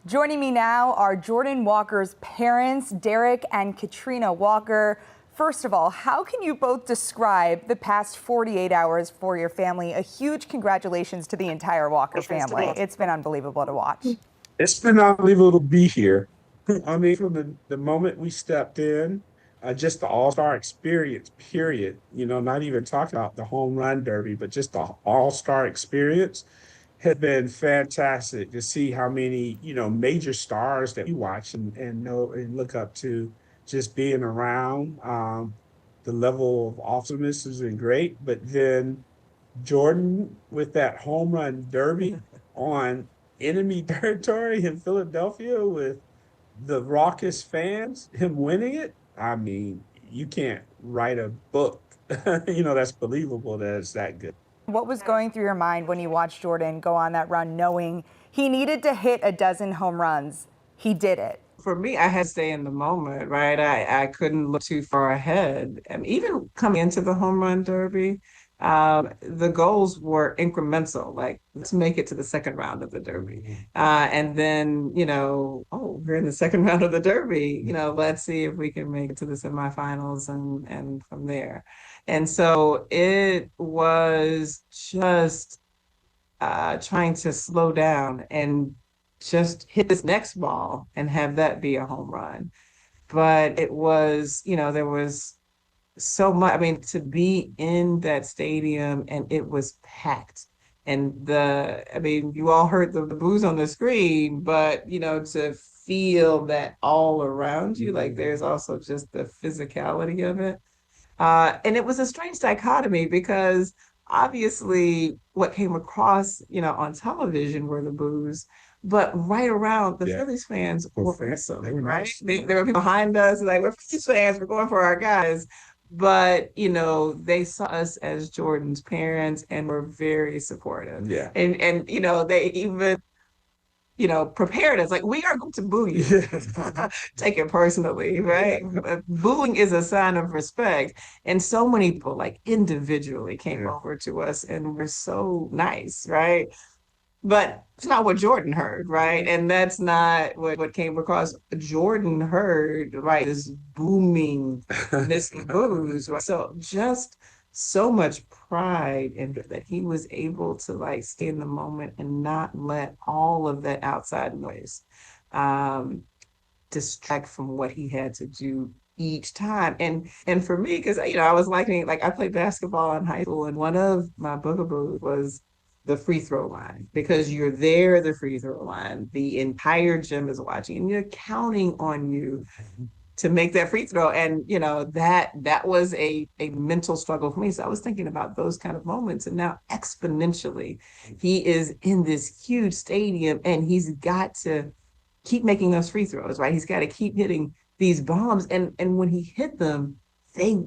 Joining me now are Jordan Walker's parents, Derek and Katrina Walker. First of all, how can you both describe the past 48 hours for your family? A huge congratulations to the entire Walker family. It's been unbelievable to watch. It's been unbelievable to be here. I mean, from the moment we stepped in, just the all-star experience, period. Not even talking about the home run derby, but just the all-star experience has been fantastic to see how many, major stars that we watch and know and look up to just being around. The level of awesomeness has been great, but then Jordan with that home run derby on enemy territory in Philadelphia with the raucous fans, him winning it. I mean, you can't write a book, that's believable that it's that good. What was going through your mind when you watched Jordan go on that run, knowing he needed to hit a dozen home runs? He did it. For me, I had to stay in the moment, right? I couldn't look too far ahead. And even coming into the home run derby, the goals were incremental, like let's make it to the second round of the derby. And then, we're in the second round of the derby, let's see if we can make it to the semifinals and from there. And so it was just trying to slow down and just hit this next ball and have that be a home run. But it was, there was so much. I mean, to be in that stadium and it was packed. And you all heard the boos on the screen, but, to feel that all around you, like there's also just the physicality of it. And it was a strange dichotomy because obviously what came across, on television were the boos, but right around the Phillies fans were awesome, right? There were people behind us, like, we're Phillies fans, we're going for our guys. But, they saw us as Jordan's parents and were very supportive. Yeah. And they even prepared us like we are going to boo you. Take it personally, right? Booing is a sign of respect. And so many people like individually came over to us and were so nice, right? But it's not what Jordan heard, right? And that's not what came across. Jordan heard, right, this booming, this booze. Right? So just so much pride in that he was able to like stay in the moment and not let all of that outside noise distract from what he had to do each time. And for me, because I was liking, like I played basketball in high school, and one of my bugaboos was the free throw line, because you're there at the free throw line, the entire gym is watching and you're counting on you to make that free throw. And that was a mental struggle for me. So I was thinking about those kind of moments. And now exponentially, he is in this huge stadium and he's got to keep making those free throws, right? He's got to keep hitting these bombs. And when he hit them, they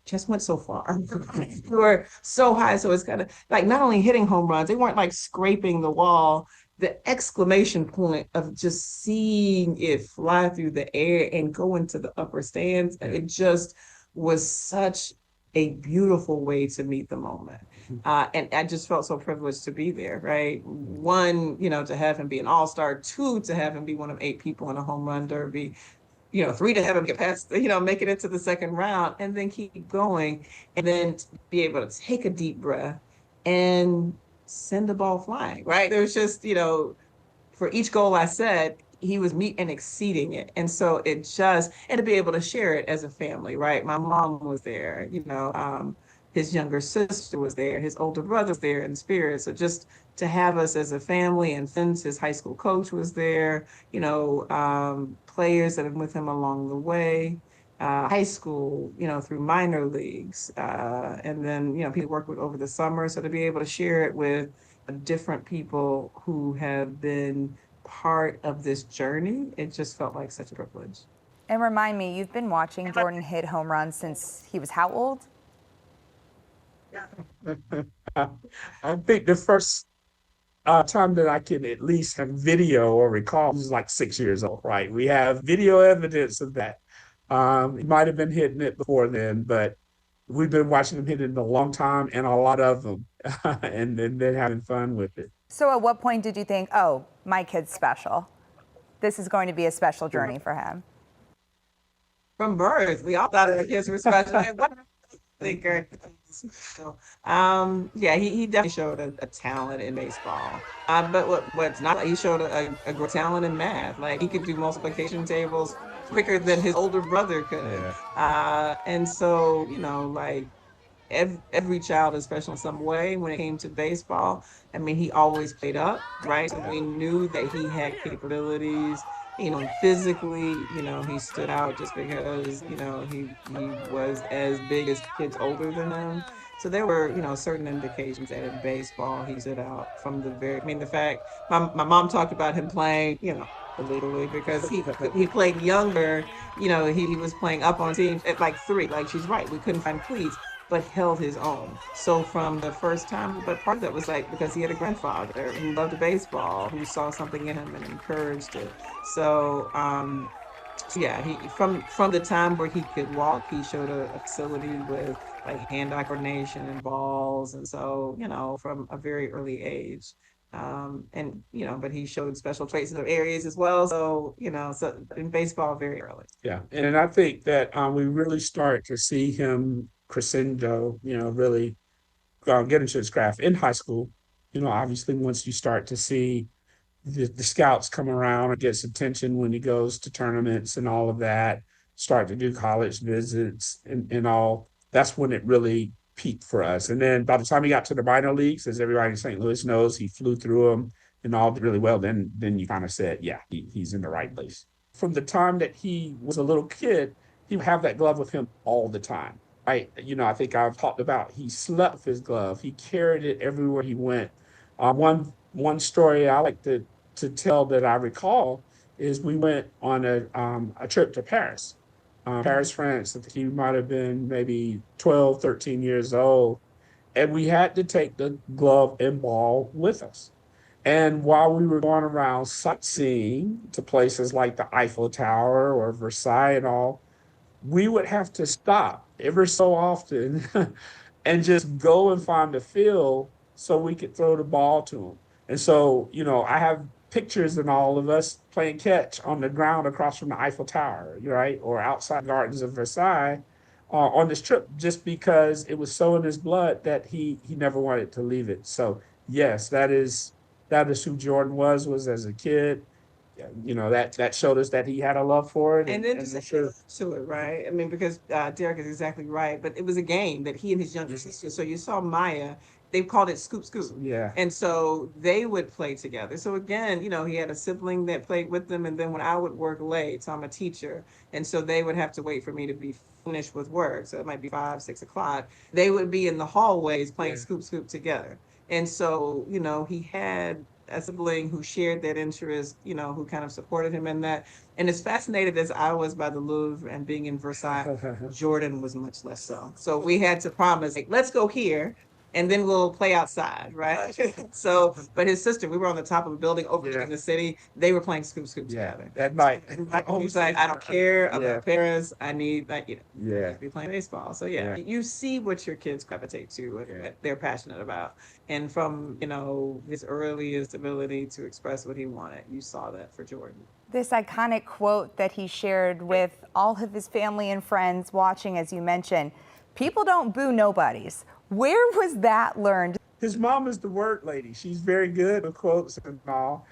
just went so far. They were so high. So it's kind of like not only hitting home runs, they weren't like scraping the wall. The exclamation point of just seeing it fly through the air and go into the upper stands, it just was such a beautiful way to meet the moment. And I just felt so privileged to be there, right? One, to have him be an all-star. Two, to have him be one of 8 people in a home run derby. 3, to have him get past, make it into the second round and then keep going, and then to be able to take a deep breath and send the ball flying, right? There's just, for each goal I set, he was meet and exceeding it. And so and to be able to share it as a family, right? My mom was there, his younger sister was there, his older brother was there in spirit. So just to have us as a family and friends, his high school coach was there, players that have been with him along the way, high school, through minor leagues, and then, people work with over the summer. So to be able to share it with different people who have been part of this journey, it just felt like such a privilege. And remind me, you've been watching Jordan hit home runs since he was how old? I think the first time that I can at least have video or recall was like 6 years old, right? We have video evidence of that. He might have been hitting it before then, but we've been watching him hit it a long time and a lot of them, and then having fun with it. So at what point did you think, oh, my kid's special? this is going to be a special journey for him? From birth, we all thought our kids were special. Like, what thinker? So, yeah, he definitely showed a talent in baseball. But what's not, he showed a great talent in math. Like he could do multiplication tables quicker than his older brother could. Yeah. And so, like every child is special in some way when it came to baseball. I mean, he always played up, right? So we knew that he had capabilities, physically, he stood out just because, he was as big as kids older than him. So there were, certain indications that in baseball he stood out from I mean, the fact my mom talked about him playing, literally because he played younger, he was playing up on teams at like 3. Like she's right, we couldn't find cleats but held his own. So from the first time, but part of that was like because he had a grandfather who loved baseball, who saw something in him and encouraged it. So yeah, he from the time where he could walk, he showed a facility with like hand-eye coordination and balls, and so from a very early age. And but he showed special traits in other areas as well. So so in baseball very early. Yeah, and I think that we really start to see him crescendo, really get into his craft in high school. Obviously, once you start to see the scouts come around and gets attention when he goes to tournaments and all of that, start to do college visits and all, that's when it really peaked for us. And then by the time he got to the minor leagues, as everybody in St. Louis knows, he flew through them and all did really well. Then you kind of said, yeah, he's in the right place. From the time that he was a little kid, he would have that glove with him all the time. Right. I think I've talked about he slept with his glove. He carried it everywhere he went. One story I like to tell that I recall is we went on a trip to Paris, Paris, France. I think he might have been maybe 12, 13 years old. And we had to take the glove and ball with us. And while we were going around sightseeing to places like the Eiffel Tower or Versailles and all, we would have to stop ever so often and just go and find a field so we could throw the ball to them. And so, I have pictures and all of us playing catch on the ground across from the Eiffel Tower, right? Or outside gardens of Versailles on this trip, just because it was so in his blood that he never wanted to leave it. So yes, that is who Jordan was as a kid. Yeah, that showed us that he had a love for it, And then and just sure. to it, right? I mean, because Derek is exactly right, but it was a game that he and his younger sister. So you saw Maya, they called it scoop scoop. Yeah. And so they would play together. So again, he had a sibling that played with them. And then when I would work late, so I'm a teacher. And so they would have to wait for me to be finished with work. So it might be 5, 6 o'clock. They would be in the hallways playing Yeah. scoop scoop together. And so, he had a sibling who shared that interest, who kind of supported him in that. And as fascinated as I was by the Louvre and being in Versailles, Jordan was much less so. So we had to promise, like, let's go here and then we'll play outside, right? So, but his sister, we were on the top of a building overlooking the city. They were playing scoop scoop Yeah, together. that night. He was like, I don't care Yeah. about parents. I need, like, Yeah. be playing baseball. So yeah, Yeah. you see what your kids gravitate to, what they're passionate about. And from, his earliest ability to express what he wanted, you saw that for Jordan. This iconic quote that he shared with all of his family and friends watching, as you mentioned, people don't boo nobodies. Where was that learned? His mom is the word lady. She's very good with quotes and all.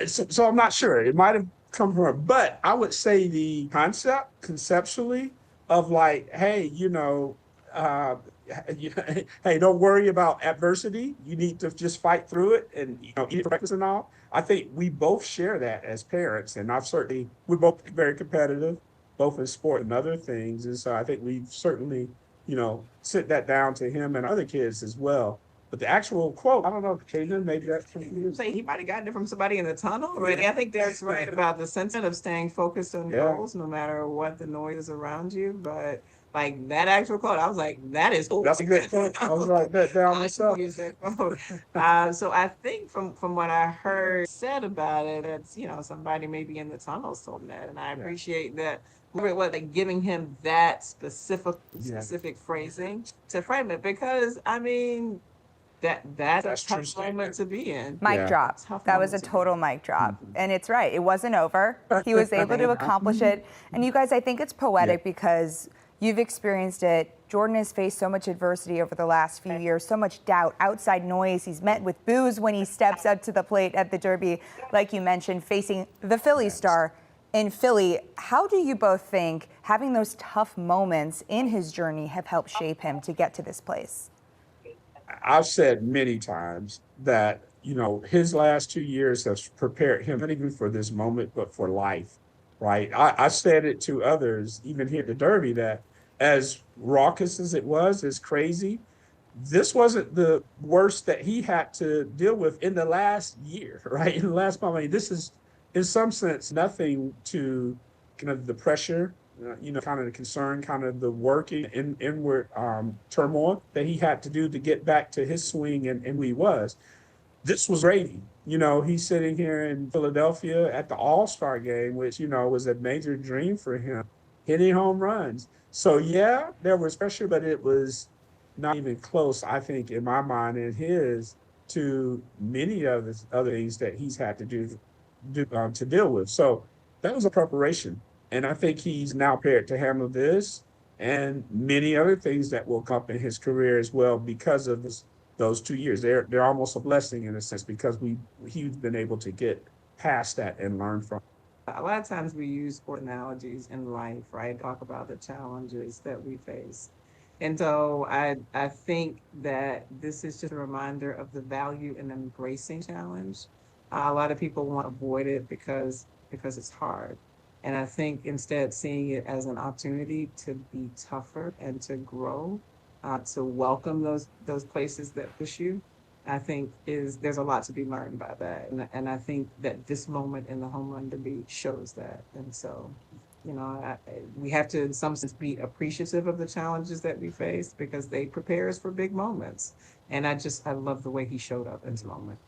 So I'm not sure. It might have come from her, but I would say the concept, conceptually, of like, hey, uh, hey, don't worry about adversity. You need to just fight through it and eat breakfast and all. I think we both share that as parents, and we're both very competitive, both in sport and other things, and so I think we've certainly sent that down to him and other kids as well. But the actual quote, I don't know, Katrina, maybe that's from you. Say he might have gotten it from somebody in the tunnel, right? I think Derek's right about the sentiment of staying focused on goals, no matter what the noise is around you. But like that actual quote, I was like, that is cool. That's a good quote. I was writing that down myself. Use that quote. So I think from what I heard said about it, it's somebody maybe in the tunnels told him that, and I appreciate that. What like giving him that specific phrasing to frame it, because I mean, that's That's a true tough moment statement. to be in. Mic Yeah. drop. Tough That was moment a to be total in. mic drop. Mhm. And it's right, it wasn't over. He was able to accomplish it. And you guys, I think it's Yeah. poetic because you've experienced it. Jordan has faced so much adversity over the last few years, so much doubt, outside noise. He's met with boos when he steps up to the plate at the Derby, like you mentioned, facing the Philly Yes. star in Philly. How do you both think having those tough moments in his journey have helped shape him to get to this place? I've said many times that, his last 2 years has prepared him not even for this moment, but for life, right? I said it to others, even here at the Derby, that as raucous as it was, as crazy, this wasn't the worst that he had to deal with in the last year, right? In the last month. I mean, this is, in some sense, nothing to kind of the pressure, kind of the concern, kind of the working inward turmoil that he had to do to get back to his swing and who he was. This was gravy. He's sitting here in Philadelphia at the All-Star game, which, was a major dream for him, hitting home runs. So yeah, there was pressure, but it was not even close, I think, in my mind and his, to many of the other things that he's had to to deal with. So that was a preparation. And I think he's now prepared to handle this and many other things that will come up in his career as well because of those 2 years. They're almost a blessing in a sense because he's been able to get past that and learn from. A lot of times we use sport analogies in life, right? Talk about the challenges that we face. And so I think that this is just a reminder of the value in embracing challenge. A lot of people want to avoid it because it's hard. And I think instead seeing it as an opportunity to be tougher and to grow, to welcome those places that push you, I think is there's a lot to be learned by that. And I think that this moment in the home run derby shows that. And so, we have to in some sense be appreciative of the challenges that we face because they prepare us for big moments. And I love the way he showed up in this moment.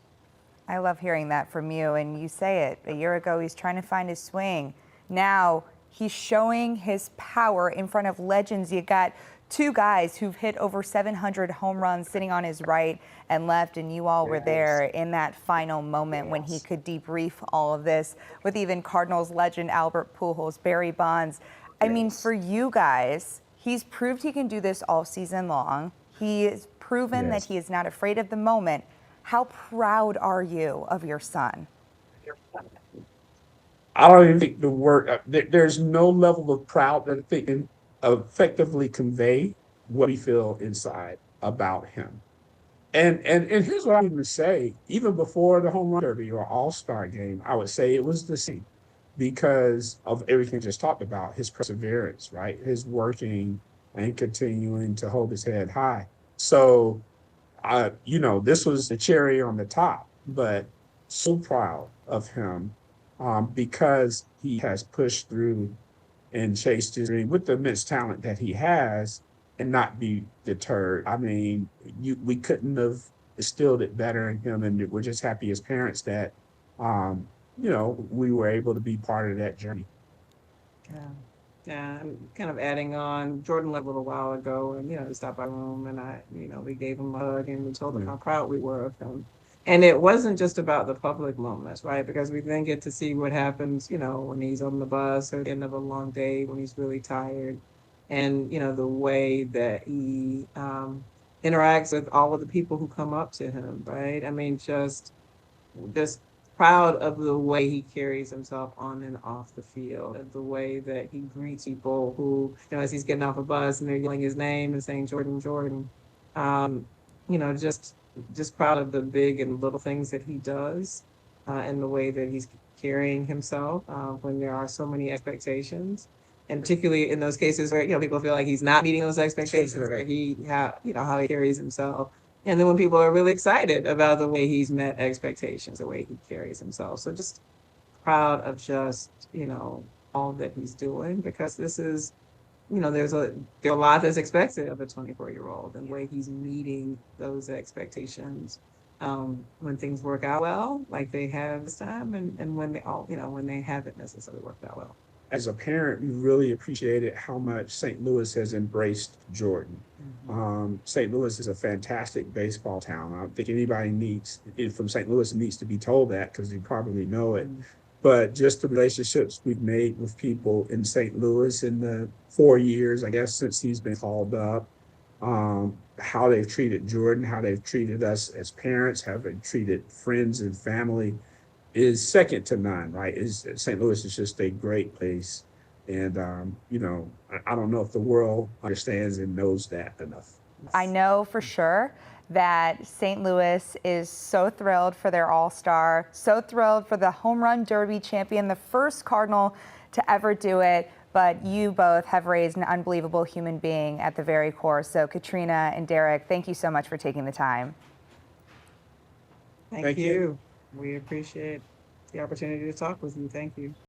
I love hearing that from you. And you say it, a year ago, he's trying to find his swing. Now he's showing his power in front of legends. You got two guys who've hit over 700 home runs sitting on his right and left, and you all were Yes. there in that final moment when he Yes. could debrief all of this with even Cardinals legend Albert Pujols, Barry Bonds. I mean, Yes. for you guys, he's proved he can do this all season long. He has proven that Yes. he is not afraid of the moment. How proud are you of your son? I don't even think the word, there's no level of proud that I think can effectively convey what we feel inside about him. And here's what I would say, even before the home run derby or all-star game, I would say it was the same because of everything just talked about, his perseverance, right? His working and continuing to hold his head high. So this was the cherry on the top, but so proud of him because he has pushed through and chased his dream with the immense talent that he has and not be deterred. I mean, we couldn't have instilled it better in him, and we're just happy as parents that we were able to be part of that journey. Yeah. Yeah, I'm kind of adding on. Jordan left a little while ago, and he stopped by the room, and we gave him a hug, and we told him Yeah. how proud we were of him. And it wasn't just about the public moments, right? Because we then get to see what happens, when he's on the bus or at the end of a long day when he's really tired, and the way that he interacts with all of the people who come up to him, right? I mean, just proud of the way he carries himself on and off the field, of the way that he greets people who, as he's getting off a bus and they're yelling his name and saying Jordan, Jordan. Um, just proud of the big and little things that he does, and the way that he's carrying himself when there are so many expectations. And particularly in those cases where people feel like he's not meeting those expectations, where how he carries himself, and then when people are really excited about the way he's met expectations, the way he carries himself. So just proud of just, all that he's doing because this is, there are a lot that's expected of a 24-year-old and the way he's meeting those expectations. When things work out well, like they have this time, and when they haven't necessarily worked out well. as a parent, we really appreciated how much St. Louis has embraced Jordan. St. Louis is a fantastic baseball town. I don't think anybody from St. Louis needs to be told that because you probably know it. But just the relationships we've made with people in St. Louis in the 4 years, I guess, since he's been called up, how they've treated Jordan, how they've treated us as parents, how they've treated friends and family is second to none, right? St. Louis is just a great place. And, I don't know if the world understands and knows that enough. I know for sure that St. Louis is so thrilled for their all-star, so thrilled for the home run derby champion, the first Cardinal to ever do it. But you both have raised an unbelievable human being at the very core. So Katrina and Derek, thank you so much for taking the time. Thank you. We appreciate the opportunity to talk with you. Thank you.